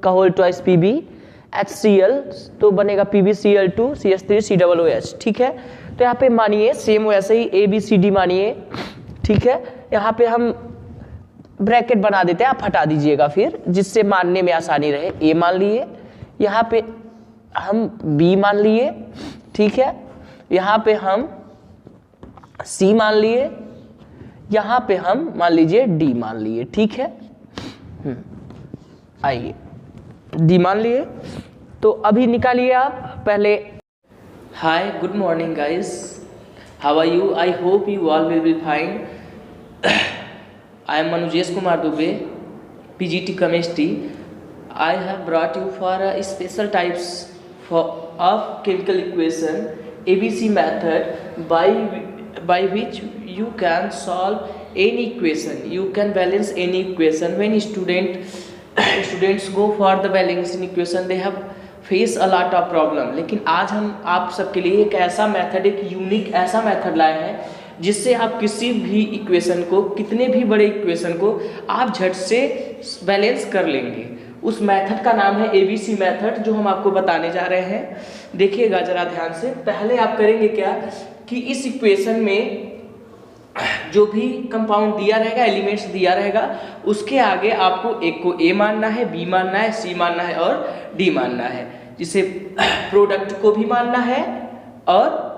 का whole twice PbHCl, तो बनेगा PbCl2 CH3 COOH। ठीक है, तो यहाँ पे मानिए सेम वैसे ही ABCD मानिए। ठीक है, यहाँ पे हम ब्रैकेट बना देते हैं, आप हटा दीजिएगा फिर, जिससे मानने में आसानी रहे। A मान लिए, यहाँ पे हम B मान लिए। ठीक है, यहाँ पे हम C मान लिए, यहाँ पे हम मान लीजिए D मान लिए। ठीक है, आइए D मान लिए, तो अभी निकालिए आप पहले। Hi, good morning guys, how are you? I hope you all will be fine. I am Manujesh Kumar Dubey, PGT Chemistry. I have brought you for a special types of chemical equation ABC method by which you can solve any equation. You can balance any equation. When students go for the balancing equation, they have face a lot of problem. लेकिन आज हम आप सबके लिए एक ऐसा method, एक unique ऐसा मेथड लाए हैं जिससे आप किसी भी इक्वेशन को, कितने भी बड़े इक्वेशन को आप झट से बैलेंस कर लेंगे। उस मेथड का नाम है ABC मेथड, जो हम आपको बताने जा रहे हैं। देखिएगा जरा ध्यान से। पहले आप करेंगे क्या कि इस इक्वेशन में जो भी कंपाउंड दिया रहेगा, एलिमेंट्स दिया रहेगा, उसके आगे आपको एक को A मानना है, B मानना है, C मानना है और D मानना है। जिसे प्रोडक्ट को भी मानना है और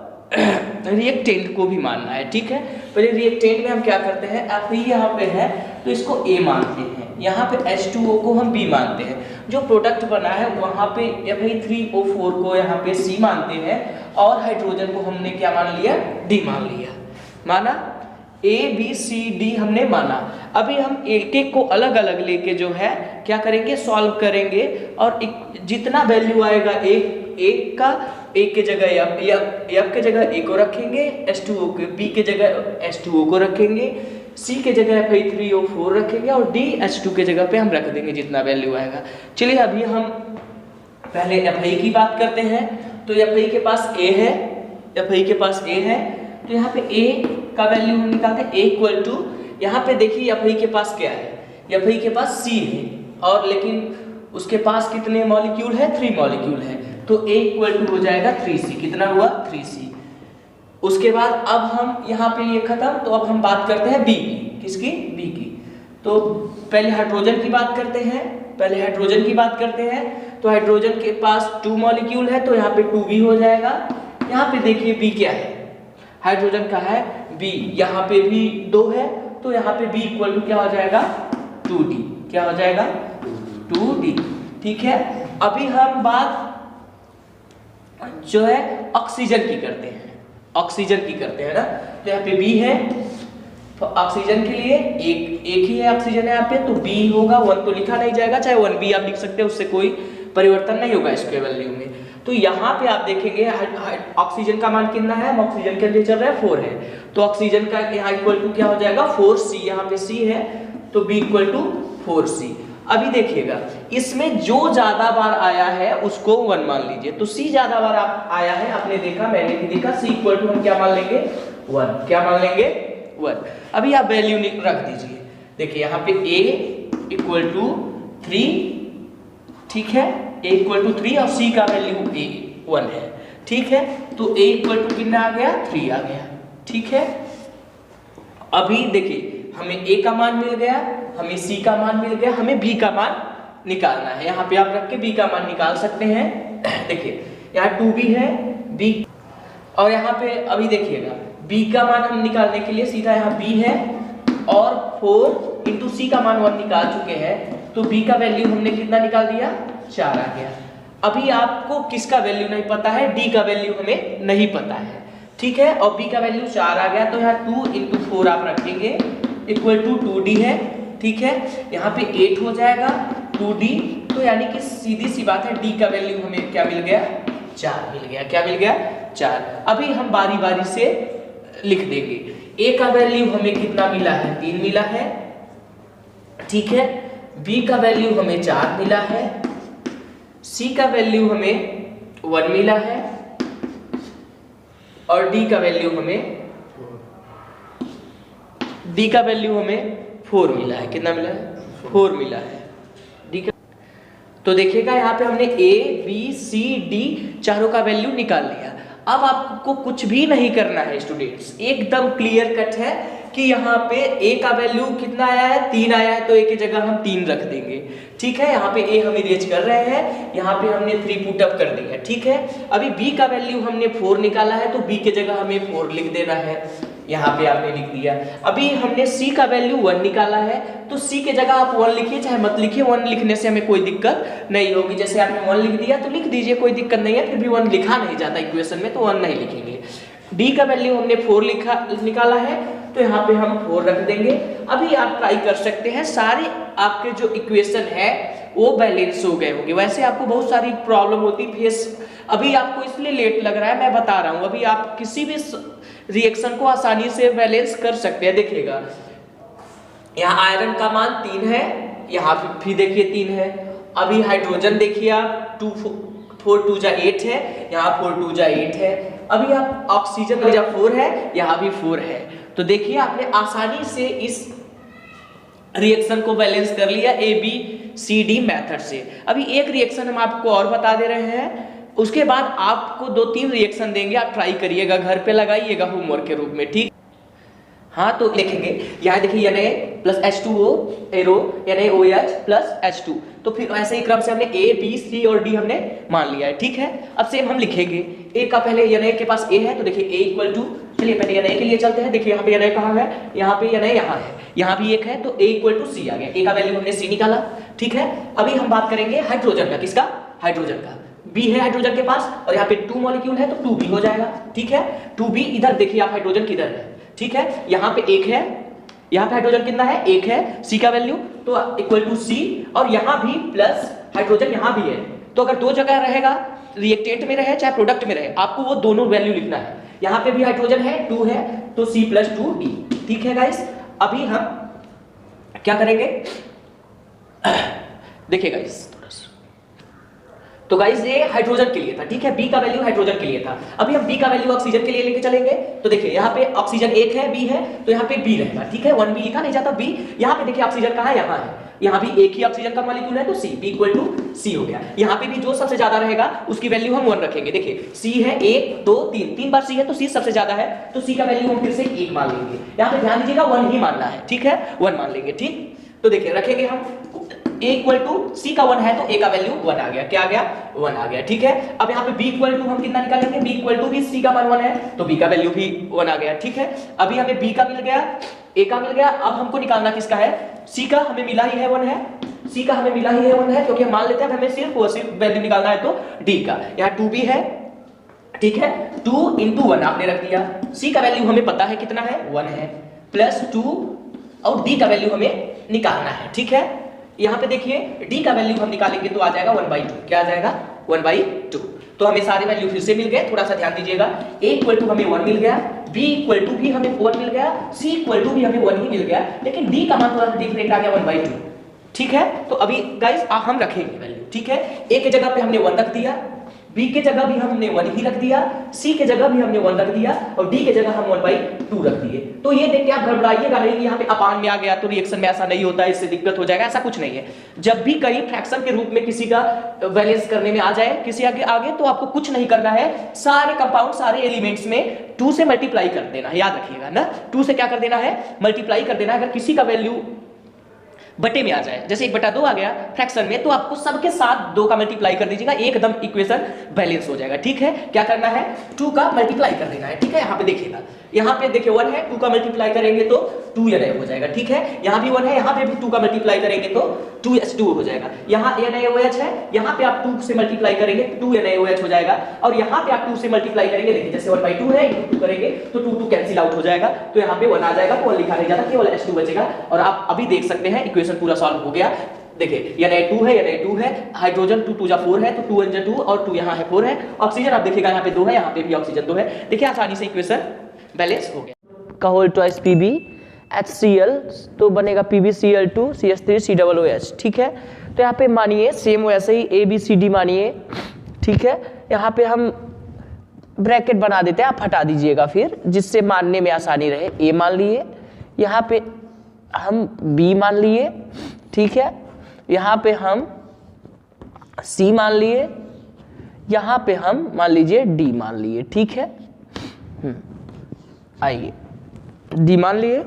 रिएक्टेंट को भी मानना है। ठीक है, पहले रिएक्टेंट में हम क्या करते हैं, अब यहाँ पे है तो इसको A मानते हैं, यहाँ पे H2O को हम B मानते हैं। जो प्रोडक्ट बना है वहाँ पे Fe3O4 को यहाँ पे C मानते हैं और हाइड्रोजन को हमने क्या मान लिया, D मान लिया। माना A B C D हमने माना। अभी हम एक एक को अलग अलग लेके जो है क्या करेंगे, सॉल्व करेंगे और जितना वैल्यू आएगा एक का, एक के जगह F के जगह A को रखेंगे, H2O के B के जगह H2O को रखेंगे, C के जगह Fe3O4 रखेंगे और D H2 के जगह पे हम रख देंगे जितना वैल्यू आएगा। चलिए अभी हम पहले Fi की बात करते हैं। तो Fi के पास A है, Fi के पास A है, तो यहाँ पे A का वैल्यू हम निकालते हैं। A इक्वल टू, यहाँ पे देखिए Fi के पास क्या है, Fi के पास C है, और लेकिन उसके पास कितने मॉलिक्यूल है, 3 मॉलिक्यूल है, तो A इक्वल टू हो जाएगा 3C। कितना हुआ, 3C। उसके बाद अब हम यहाँ पे ये खत्म, तो अब हम बात करते हैं B की। किसकी, B की। तो पहले हाइड्रोजन की बात करते हैं, तो हाइड्रोजन के पास 2 मॉलिक्यूल है, तो यहाँ पे 2B हो जाएगा। यहाँ पे देखिए B क्या है, हाइड्रोजन का है B, यहाँ पे भी 2 है, तो यहाँ पे B इक्वल टू क्या हो जाएगा, 2D। क्या हो जाएगा, 2D। ठीक है, अभी हम बात जो है ऑक्सीजन की करते हैं, ना। तो यहाँ पे B है, तो ऑक्सीजन के लिए एक ही है ऑक्सीजन यहाँ पे, तो B होगा 1, तो लिखा नहीं जाएगा, चाहे 1B आप लिख सकते हैं, उससे कोई परिवर्तन नहीं होगा इसके वैल्यू में। तो यहाँ पे आप देखेंगे ऑक्सीजन का मान कितना है, ऑक्सीजन के लिए चल रहा है 4 है, तो ऑक्सीजन का यहाँ इक्वल टू क्या हो जाएगा, 4C। यहाँ पे C है तो B इक्वल टू 4C। अभी देखिएगा इसमें जो ज्यादा बार आया है उसको 1 मान लीजिए, तो C ज्यादा बार आया है, आपने देखा, मैंने भी देखा, C इक्वल टू हम क्या मान लेंगे, 1। क्या मान लेंगे, 1। अभी आप वैल्यू रख दीजिए। देखिए यहाँ पे A इक्वल टू 3, ठीक है, A इक्वल टू 3 और C का वैल्यू 1 है। ठीक है, तो A इक्वल टू कितना आ गया, 3 आ गया। ठीक है, अभी देखिए हमें A का मान मिल गया, हमें C का मान मिल गया, हमें B का मान निकालना है। यहाँ पे आप रख के B का मान निकाल सकते हैं। देखिए यहाँ 2B है, B, और यहाँ पे अभी देखिएगा B का मान हम निकालने के लिए सीधा यहाँ B है और 4 इंटू C का मान 1 निकाल चुके हैं, तो B का वैल्यू हमने कितना निकाल दिया, 4 आ गया। अभी आपको किसका वैल्यू नहीं पता है, D का वैल्यू हमें नहीं पता है। ठीक है, और B का वैल्यू 4 आ गया, तो यहाँ 2 इंटू 4 आप रखेंगे इक्वल टू 2D है। ठीक है, यहाँ पे 8 हो जाएगा 2D, तो यानी कि सीधी सी बात है D का वैल्यू हमें क्या मिल गया, 4 मिल गया। क्या मिल गया, 4। अभी हम बारी बारी से लिख देंगे। A का वैल्यू हमें कितना मिला है, 3 मिला है। ठीक है, B का वैल्यू हमें 4 मिला है, C का वैल्यू हमें 1 मिला है और D का वैल्यू हमें 4 मिला है। कितना मिला है, 4 मिला है। D का तो देखिएगा यहाँ पे हमने ए बी सी डी चारों का वैल्यू निकाल लिया। अब आपको कुछ भी नहीं करना है स्टूडेंट्स, एकदम क्लियर कट है कि यहाँ पे ए का वैल्यू कितना आया है, 3 आया है, तो ए की जगह हम 3 रख देंगे। ठीक है, यहाँ पे ए हम इरेज कर रहे हैं, यहाँ पे हमने 3 पुट अप कर दिया। ठीक है, अभी बी का वैल्यू हमने 4 निकाला है, तो बी की जगह हमें 4 लिख देना है, यहाँ पे आपने लिख दिया। अभी हमने सी का वैल्यू 1 निकाला है, तो सी के जगह आप 1 लिखिए चाहे मत लिखिए, 1 लिखने से हमें कोई दिक्कत नहीं होगी। जैसे आपने 1 लिख दिया तो लिख दीजिए, कोई दिक्कत नहीं है, फिर भी 1 लिखा नहीं जाता इक्वेशन में, तो 1 नहीं लिखेंगे। डी का वैल्यू हमने 4 निकाला है, तो यहाँ पे हम 4 रख देंगे। अभी आप ट्राई कर सकते हैं, सारे आपके जो इक्वेशन है वो बैलेंस हो गए होंगे। वैसे आपको बहुत सारी प्रॉब्लम होती फेस, अभी आपको इसलिए लेट लग रहा है, मैं बता रहा हूँ। अभी आप किसी भी रिएक्शन को आसानी से बैलेंस कर सकते हैं। देखिएगा यहाँ आयरन का मान 3 है, यहाँ फिर देखिए 3 है। अभी हाइड्रोजन देखिए आप 4 2 जा 8 है, यहाँ 4 2 जा 8 है। अभी आप ऑक्सीजन में जब 4 है, यहाँ भी 4 है। तो देखिए आपने आसानी से इस रिएक्शन को बैलेंस कर लिया A B C D method से। अभी एक रिएक्शन हम आपको और बता दे रहे हैं, उसके बाद आपको 2-3 रिएक्शन देंगे, आप ट्राई करिएगा, घर पे लगाइएगा होमवर्क के रूप में। ठीक, हाँ तो लिखेंगे यहाँ देखिए Na plus H2O arrow NaOH plus H2, तो फिर ऐसे ही क्रम से हमने A B C और D हमने मान लिया है। ठीक है, अब सेम हम लिखेंगे A का, पहले Na के पास A है, तो देखिए A इक्वल टू, चलिए पहले Na के लिए चलते हैं। देखिए यहाँ पे Na कहाँ है, यहाँ पे Na यहाँ है, यहाँ भी 1 है, तो A इक्वल टू C आ गया। A का वैल्यू हमने C निकाला। ठीक है, अभी हम बात करेंगे हाइड्रोजन का, किसका, हाइड्रोजन का। B है हाइड्रोजन के पास, और यहाँ पे 2 मॉलिक्यूल है, तो 2B हो जाएगा। ठीक है, 2B इधर देखिए आप, हाइड्रोजन किधर है। ठीक है, यहाँ पे 1 है, यहाँ पे हाइड्रोजन कितना है, 1 है, C का वैल्यू तो इक्वल टू C, और यहाँ भी प्लस हाइड्रोजन यहाँ भी है। तो अगर 2 जगह रहेगा, रिएक्टेंट में रहे चाहे प्रोडक्ट में रहे, आपको वो दोनों वैल्यू लिखना है। यहाँ पे भी हाइड्रोजन है, 2 है, तो C प्लस 2D। ठीक है गाइस, अभी हम क्या करेंगे देखिए गाइस, तो गाइस ये हाइड्रोजन के लिए था। ठीक है, बी का वैल्यू हाइड्रोजन के लिए था। अभी हम बी का वैल्यू ऑक्सीजन के लिए लेके चलेंगे, तो देखिए यहाँ पे ऑक्सीजन 1 है, बी है, तो यहाँ पे बी रहेगा। ठीक है, 1B लिखा नहीं जाता, बी। यहाँ पे देखिए ऑक्सीजन कहाँ है, यहाँ है, यहाँ भी एक ही ऑक्सीजन का मॉलिक्यूल है, तो C, B equal to C हो गया। यहाँ पे भी जो सबसे ज्यादा रहेगा उसकी वैल्यू हम 1 रखेंगे। देखिए C है 1 2 3 बार C है, तो C सबसे ज्यादा है, तो C का वैल्यू हम फिर से 1 मान लेंगे। यहाँ पे ध्यान दीजिएगा 1 ही मानना है। ठीक है, 1 मान लेंगे। ठीक, तो देखिए रखेंगे हम A इक्वल टू C का 1 है, तो A का वैल्यू 1 आ गया। क्या आ गया, 1 आ गया। ठीक है, अब यहाँ पे B इक्वल टू हम कितना निकालेंगे, B इक्वल टू भी C का मान 1 है, तो B का वैल्यू भी 1 आ गया। ठीक है, अभी हमें B का मिल गया, A का मिल गया, अब हमको निकालना किसका है, C का हमें मिला ही है 1 है, C का हमें मिला ही है 1 है, क्योंकि हम मान लेते हैं हमें सिर्फ वैल्यू निकालना है, तो D का। यहाँ 2B है, ठीक है, 2 into 1 आपने रख दिया। C का वैल्यू हमें पता है कितना है, 1 है, प्लस 2, और D का वैल्यू हमें निकालना है। ठीक है, यहाँ पे देखिए D का वैल्यू हम निकालेंगे तो आ जाएगा 1/2। क्या आ जाएगा, 1/2। तो हमें सारे वैल्यू फिर से मिल गए, थोड़ा सा ध्यान दीजिएगा। A इक्वल टू हमें 1 मिल गया, B इक्वल टू भी हमें 1 मिल गया, C इक्वल टू भी हमें 1 ही मिल गया, लेकिन D का मान थोड़ा सा डिफरेंट आ गया, 1/2। ठीक है, तो अभी गाइस हम रखेंगे वैल्यू। ठीक है, A के जगह पे हमने 1 रख दिया, B के जगह भी हमने 1 ही रख दिया, C के जगह भी हमने 1 रख दिया, और D के जगह हम 1/2 रख दिए। तो ये देख के आप घबराइएगा नहीं कि यहाँ पे अपान में आ गया, तो रिएक्शन में ऐसा नहीं होता है, इससे दिक्कत हो जाएगा, ऐसा कुछ नहीं है। जब भी कहीं फ्रैक्शन के रूप में किसी का बैलेंस करने में आ जाए, किसी आगे तो आपको कुछ नहीं करना है, सारे कंपाउंड सारे एलिमेंट्स में 2 से मल्टीप्लाई कर देना है, याद रखिएगा ना, 2 से क्या कर देना है, मल्टीप्लाई कर देना है। अगर किसी का वैल्यू बटे में आ जाए, जैसे 1/2 आ गया फ्रैक्शन में, तो आपको सबके साथ 2 का मल्टीप्लाई कर दीजिएगा, एकदम इक्वेशन बैलेंस हो जाएगा। ठीक है, क्या करना है, 2 का मल्टीप्लाई कर देना है। ठीक है, यहाँ पे देखिएगा, यहाँ पे देखिए 1 है, 2 का मल्टीप्लाई करेंगे तो 2 Na हो जाएगा। ठीक है, यहाँ भी 1 है, यहाँ पे भी 2 का मल्टीप्लाई करेंगे तो 2H2 हो जाएगा। यहाँ NaOH है, यहाँ पे आप 2 से मल्टीप्लाई करेंगे 2 NaOH हो जाएगा, और यहाँ पे आप 2 से मल्टीप्लाई करेंगे, देखिए जैसे 1/2 है, 2 करेंगे तो 2 कैंसिल आउट हो जाएगा, तो यहाँ पे 1 आ जाएगा, तो 1 लिखा नहीं जाता, केवल H2 बचेगा। और आप अभी देख सकते हैं इक्वेशन पूरा सॉल्व हो गया। देखिए Na2 है, हाइड्रोजन 2 2 जा 4 है, तो 2 1 जा 2, और 2 यहाँ है 4 है। ऑक्सीजन आप देखिएगा यहाँ पे 2 है, यहाँ पे भी ऑक्सीजन 2 है। देखिए आसानी से इक्वेशन बैलेंस हो गया। का होल ट्वाइस Pb HCl, तो बनेगा PbCl2 CH3 COOH। ठीक है, तो यहाँ पे मानिए सेम वैसे ही ABCD मानिए। ठीक है, यहाँ पे हम ब्रैकेट बना देते हैं, आप हटा दीजिएगा फिर, जिससे मानने में आसानी रहे। A मान लिए, यहाँ पे हम B मान लिए। ठीक है, यहाँ पे हम C मान लिए, यहां पे हम मान लीजिए D मान लिए, ठीक है। आइए D मान लिए,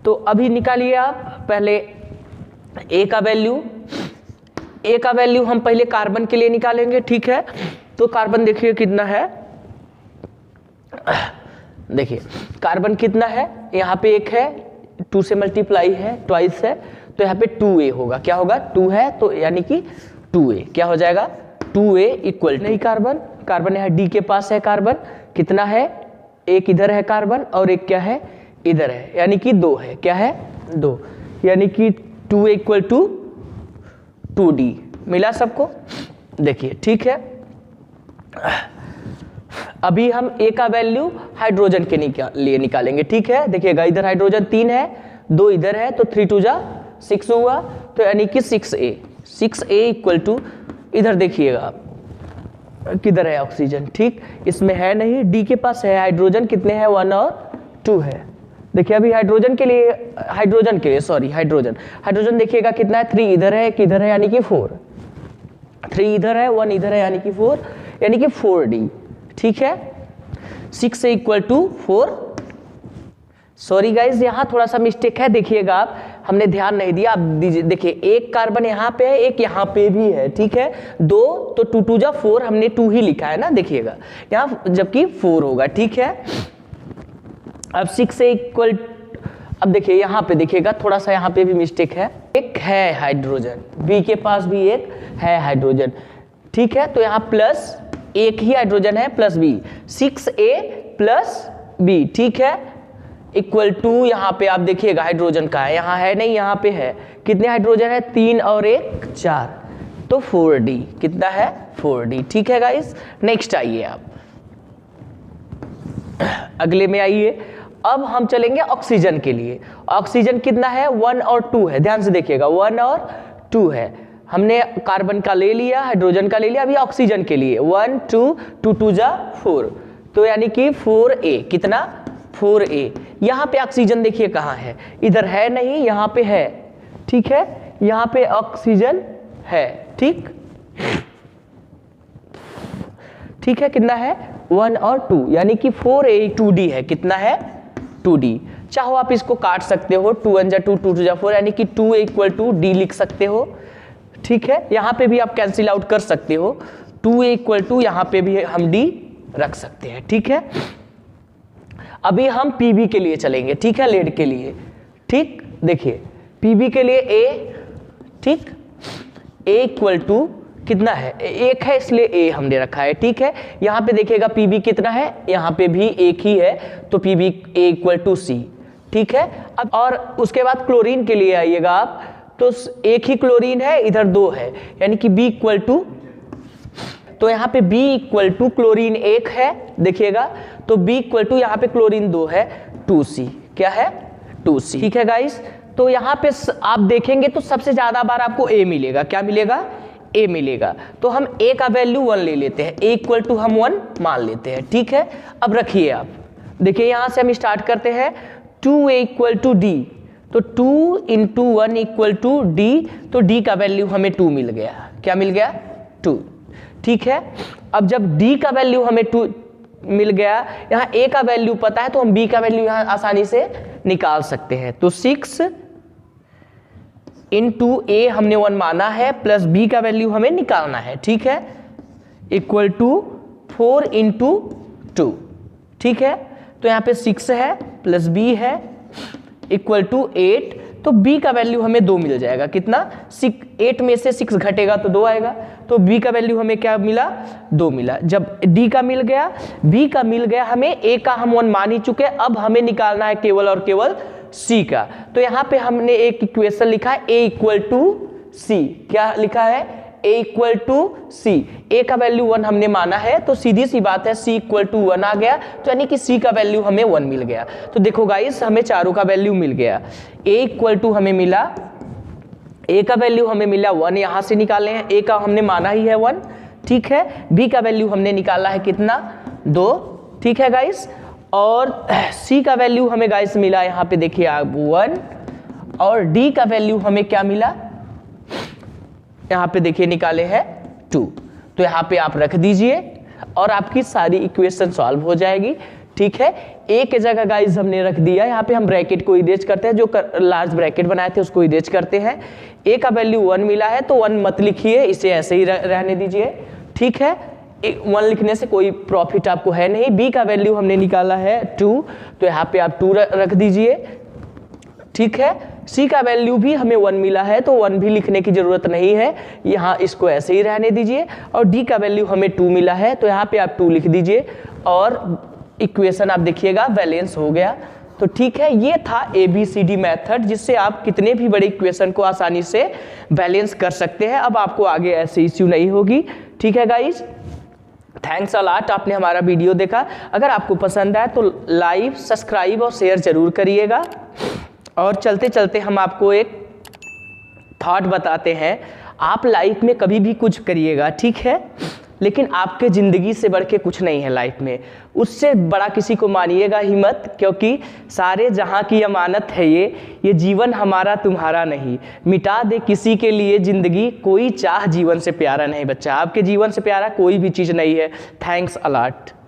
तो अभी निकालिए आप पहले A का वैल्यू हम पहले कार्बन के लिए निकालेंगे, ठीक है। तो कार्बन देखिए कितना है, देखिए कार्बन कितना है, यहाँ पे 1 है, 2 से मल्टीप्लाई है, ट्वाइस है, तो यहाँ पे 2A होगा, क्या होगा 2 है तो यानी कि 2A क्या हो जाएगा 2A इक्वल नहीं कार्बन यहाँ D के पास है, कार्बन कितना है, एक इधर है कार्बन और एक क्या है इधर है, यानी कि 2 है, क्या है 2, यानी कि 2A इक्वल टू 2D मिला सबको, देखिए ठीक है। अभी हम A का वैल्यू हाइड्रोजन के लिए निकालेंगे, ठीक है। देखिएगा इधर हाइड्रोजन 3 है, 2 इधर है, तो 3 2 जा 6 हुआ, तो यानी कि 6A इक्वल टू, इधर देखिएगा आप किधर है ऑक्सीजन, ठीक, इसमें है नहीं, D के पास है, हाइड्रोजन कितने हैं 1 और 2 है। देखिए अभी हाइड्रोजन देखिएगा कितना है, 3 इधर है, एक इधर है, यानी कि 4, 3 इधर है, 1 इधर है, यानी कि 4, यानी कि 4D, ठीक है। 6 इक्वल टू 4, सॉरी गाइज यहाँ थोड़ा सा मिस्टेक है, देखिएगा आप, हमने ध्यान नहीं दिया, आप देखिए एक कार्बन यहाँ पे है, एक यहाँ पे भी है, ठीक है, 2 तो 2 2 जा 4, हमने 2 ही लिखा है ना, देखिएगा यहाँ जबकि 4 होगा, ठीक है। अब 6 इक्वल, अब देखिए यहाँ पे देखिएगा थोड़ा सा यहाँ पे भी मिस्टेक है, एक है हाइड्रोजन, B के पास भी एक है हाइड्रोजन, ठीक है, तो यहाँ प्लस एक ही हाइड्रोजन है plus B, 6A plus B, ठीक है, इक्वल टू, यहाँ पे आप देखिएगा हाइड्रोजन का है, यहाँ है नहीं, यहाँ पे है, कितने हाइड्रोजन है 3 और 1 4, तो 4D कितना है 4D, ठीक है गाइस। नेक्स्ट आइए आप अगले में आइए, अब हम चलेंगे ऑक्सीजन के लिए। ऑक्सीजन कितना है 1 और 2 है, ध्यान से देखिएगा 1 और 2 है, हमने कार्बन का ले लिया, हाइड्रोजन का ले लिया, अभी ऑक्सीजन के लिए 1 2 2 2 जा 4, तो यानी कि 4A कितना 4A। यहाँ पे ऑक्सीजन देखिए कहाँ है, इधर है नहीं, यहाँ पे है, ठीक है, यहाँ पे ऑक्सीजन है, ठीक है, कितना है 1 और 2, यानी कि 4A 2D है, कितना है 2D। चाहो आप इसको काट सकते हो, 2 1 जा 2 2 2 जा 4, यानी कि 2A इक्वल टू D लिख सकते हो, ठीक है। यहाँ पे भी आप कैंसिल आउट कर सकते हो, 2A इक्वल टू यहाँ पे भी हम D रख सकते हैं, ठीक है। अभी हम PB के लिए चलेंगे, ठीक है, लेड के लिए, ठीक, देखिए PB के लिए A, ठीक, A इक्वल टू कितना है 1 है, इसलिए A हमने रखा है, ठीक है। यहाँ पे देखिएगा PB कितना है, यहाँ पे भी 1 ही है, तो PB A equal to C, ठीक है। अब और उसके बाद क्लोरीन के लिए आइएगा आप, तो 1 ही क्लोरीन है, इधर 2 है, यानी कि B इक्वल टू, तो यहाँ पे B इक्वल टू क्लोरीन 1 है, देखिएगा, तो B इक्वल टू यहाँ पे क्लोरीन 2 है 2C, क्या है 2C, ठीक है गाइस। तो यहाँ पे आप देखेंगे तो सबसे ज्यादा बार आपको A मिलेगा, क्या मिलेगा A मिलेगा, तो हम A का वैल्यू 1 ले लेते हैं, A इक्वल टू हम 1 मान लेते हैं, ठीक है। अब रखिए आप, देखिए यहाँ से हम स्टार्ट करते हैं, 2A इक्वल टू D, तो 2 इंटू 1 इक्वल टू D, तो D का वैल्यू हमें 2 मिल गया, क्या मिल गया 2, ठीक है। अब जब D का वैल्यू हमें 2 मिल गया, यहाँ A का वैल्यू पता है, तो हम B का वैल्यू यहाँ आसानी से निकाल सकते हैं, तो 6 इंटू A हमने 1 माना है, प्लस B का वैल्यू हमें निकालना है, ठीक है, इक्वल टू 4 इंटू 2, ठीक है। तो यहाँ पे 6 है प्लस B है इक्वल टू 8, तो B का वैल्यू हमें 2 मिल जाएगा, कितना 8 में से 6 घटेगा तो 2 आएगा, तो B का वैल्यू हमें क्या मिला 2 मिला। जब D का मिल गया, B का मिल गया, हमें A का हम 1 मान ही चुके, अब हमें निकालना है केवल और केवल C का। तो यहाँ पे हमने एक इक्वेशन लिखा है A इक्वल टू C, क्या लिखा है A equal to C, A का वैल्यू 1 हमने माना है, तो सीधी सी बात है C इक्वल टू 1 आ गया, तो यानी कि C का वैल्यू हमें 1 मिल गया। तो देखो गाइस हमें चारों का वैल्यू मिल गया, A इक्वल टू हमें मिला, A का वैल्यू हमें मिला 1, यहाँ से निकाले हैं, A का हमने माना ही है 1, ठीक है। B का वैल्यू हमने निकाला है कितना 2, ठीक है गाइस, और C का वैल्यू हमें गाइस मिला, यहाँ पे देखिए आप 1, और D का वैल्यू हमें क्या मिला, यहाँ पे देखिए निकाले हैं 2। तो यहाँ पे आप रख दीजिए और आपकी सारी इक्वेशन सॉल्व हो जाएगी। ठीक है, ए के जगह गाइस हमने रख दिया, यहाँ पे हम ब्रैकेट को इरेज करते हैं, जो लार्ज ब्रैकेट बनाए थे उसको इरेज करते हैं। ए का वैल्यू 1 मिला है तो 1 मत लिखिए, इसे ऐसे ही रहने दीजिए। ठीक है, 1 लिखने से कोई प्रॉफिट आपको है नहीं। बी का वैल्यू हमने निकाला है 2, तो यहाँ पे आप 2 रख दीजिए। ठीक है, सी का वैल्यू भी हमें 1 मिला है तो 1 भी लिखने की जरूरत नहीं है, यहाँ इसको ऐसे ही रहने दीजिए। और डी का वैल्यू हमें 2 मिला है तो यहाँ पे आप 2 लिख दीजिए और इक्वेशन आप देखिएगा बैलेंस हो गया। तो ठीक है, ये था ABCD मेथड, जिससे आप कितने भी बड़े इक्वेशन को आसानी से बैलेंस कर सकते हैं। अब आपको आगे ऐसे इश्यू नहीं होगी। ठीक है गाइज, थैंक्स अ लॉट, आपने हमारा वीडियो देखा। अगर आपको पसंद आए तो लाइक, सब्सक्राइब और शेयर जरूर करिएगा। और चलते चलते हम आपको एक थॉट बताते हैं। आप लाइफ में कभी भी कुछ करिएगा, ठीक है, लेकिन आपके ज़िंदगी से बढ़ के कुछ नहीं है लाइफ में। उससे बड़ा किसी को मानिएगा ही मत, क्योंकि सारे जहां की अमानत है ये जीवन हमारा तुम्हारा नहीं। मिटा दे किसी के लिए ज़िंदगी, कोई चाह जीवन से प्यारा नहीं बच्चा। आपके जीवन से प्यारा कोई भी चीज़ नहीं है। Thanks a lot.